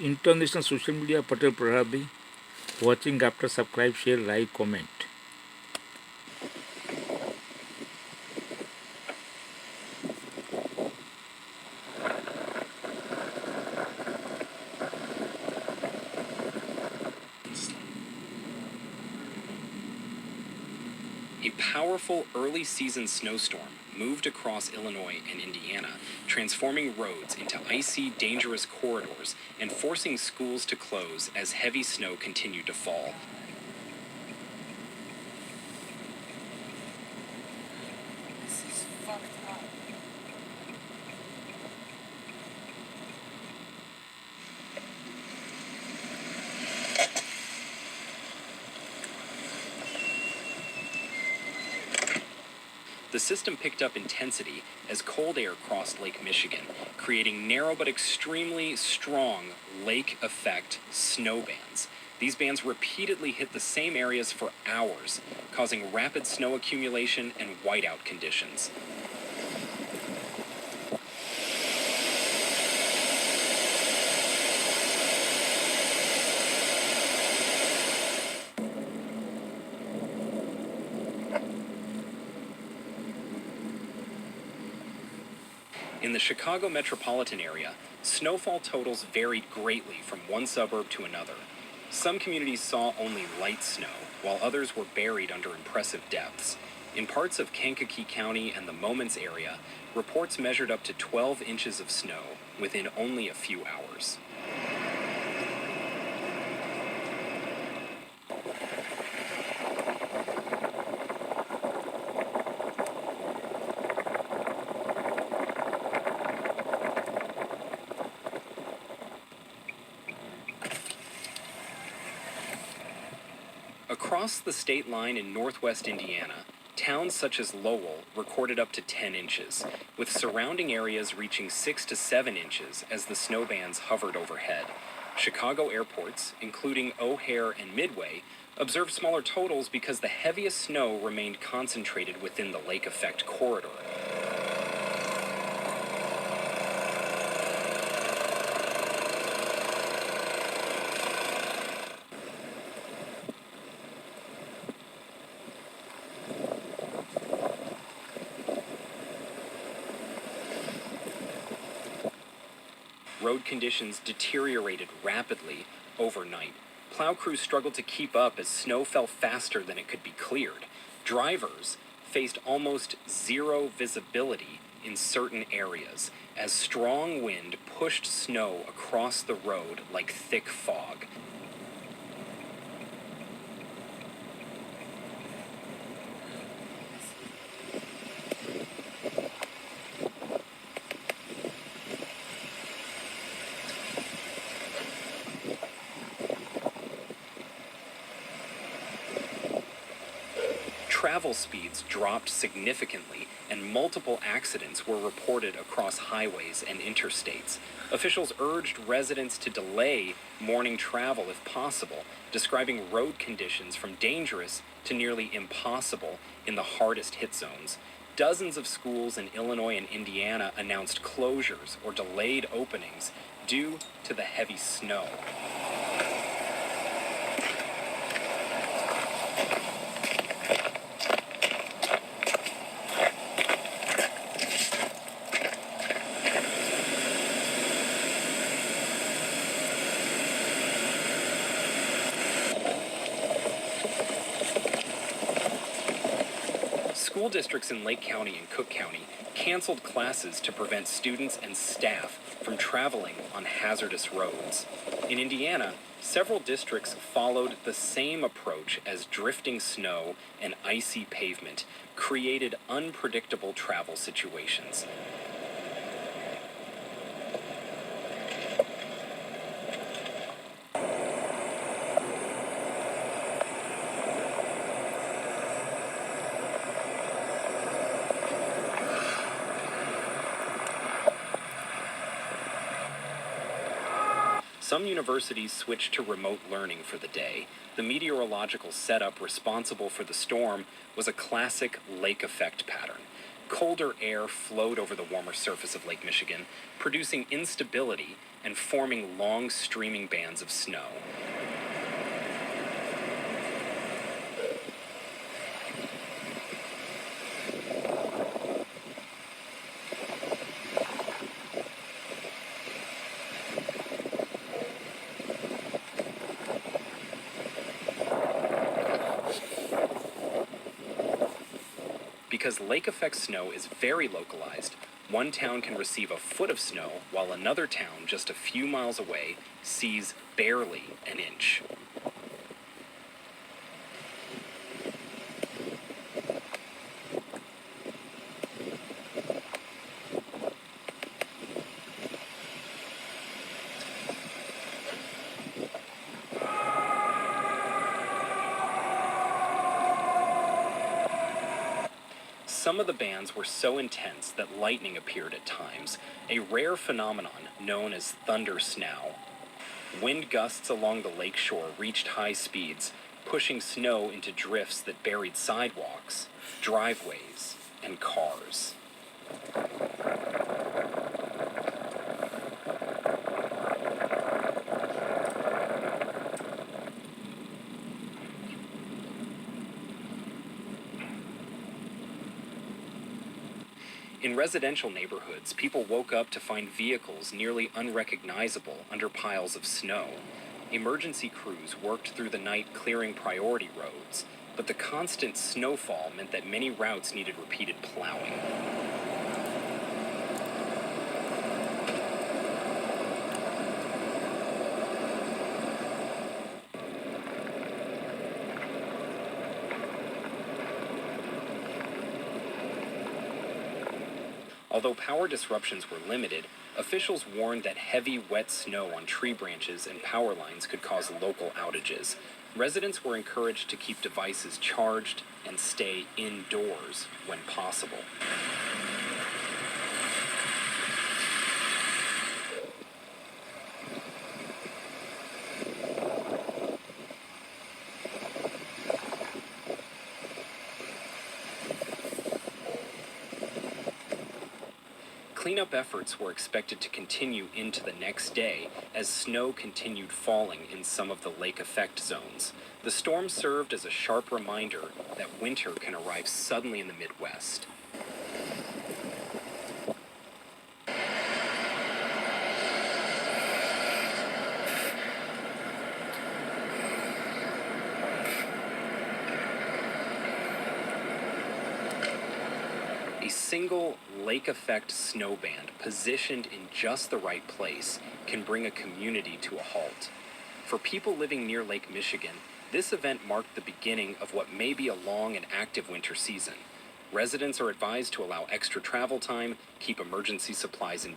International social media Patel Prarabi. Watching after subscribe, share, like, comment. A powerful early-season snowstorm moved across Illinois and Indiana, transforming roads into icy, dangerous corridors and forcing schools to close as heavy snow continued to fall. The system picked up intensity as cold air crossed Lake Michigan, creating narrow but extremely strong lake effect snow bands. These bands repeatedly hit the same areas for hours, causing rapid snow accumulation and whiteout conditions. In the Chicago metropolitan area, snowfall totals varied greatly from one suburb to another. Some communities saw only light snow, while others were buried under impressive depths. In parts of Kankakee County and the Moments area, reports measured up to 12 inches of snow within only a few hours. Across the state line in northwest Indiana, towns such as Lowell recorded up to 10 inches, with surrounding areas reaching 6 to 7 inches as the snow bands hovered overhead. Chicago airports, including O'Hare and Midway, observed smaller totals because the heaviest snow remained concentrated within the lake effect corridor. Road conditions deteriorated rapidly overnight. Plow crews struggled to keep up as snow fell faster than it could be cleared. Drivers faced almost zero visibility in certain areas as strong wind pushed snow across the road like thick fog. Travel speeds dropped significantly, and multiple accidents were reported across highways and interstates. Officials urged residents to delay morning travel if possible, describing road conditions from dangerous to nearly impossible in the hardest hit zones. Dozens of schools in Illinois and Indiana announced closures or delayed openings due to the heavy snow. School districts in Lake County and Cook County canceled classes to prevent students and staff from traveling on hazardous roads. In Indiana, several districts followed the same approach as drifting snow and icy pavement created unpredictable travel situations. Some universities switched to remote learning for the day. The meteorological setup responsible for the storm was a classic lake effect pattern. Colder air flowed over the warmer surface of Lake Michigan, producing instability and forming long streaming bands of snow. Because lake effect snow is very localized, one town can receive a foot of snow while another town just a few miles away sees barely an inch. Some of the bands were so intense that lightning appeared at times, a rare phenomenon known as thunder snow. Wind gusts along the lakeshore reached high speeds, pushing snow into drifts that buried sidewalks, driveways, and cars. In residential neighborhoods, people woke up to find vehicles nearly unrecognizable under piles of snow. Emergency crews worked through the night clearing priority roads, but the constant snowfall meant that many routes needed repeated plowing. Although power disruptions were limited, officials warned that heavy, wet snow on tree branches and power lines could cause local outages. Residents were encouraged to keep devices charged and stay indoors when possible. Cleanup efforts were expected to continue into the next day as snow continued falling in some of the lake effect zones. The storm served as a sharp reminder that winter can arrive suddenly in the Midwest. A single lake effect snow band positioned in just the right place can bring a community to a halt. For people living near Lake Michigan, this event marked the beginning of what may be a long and active winter season. Residents are advised to allow extra travel time, keep emergency supplies in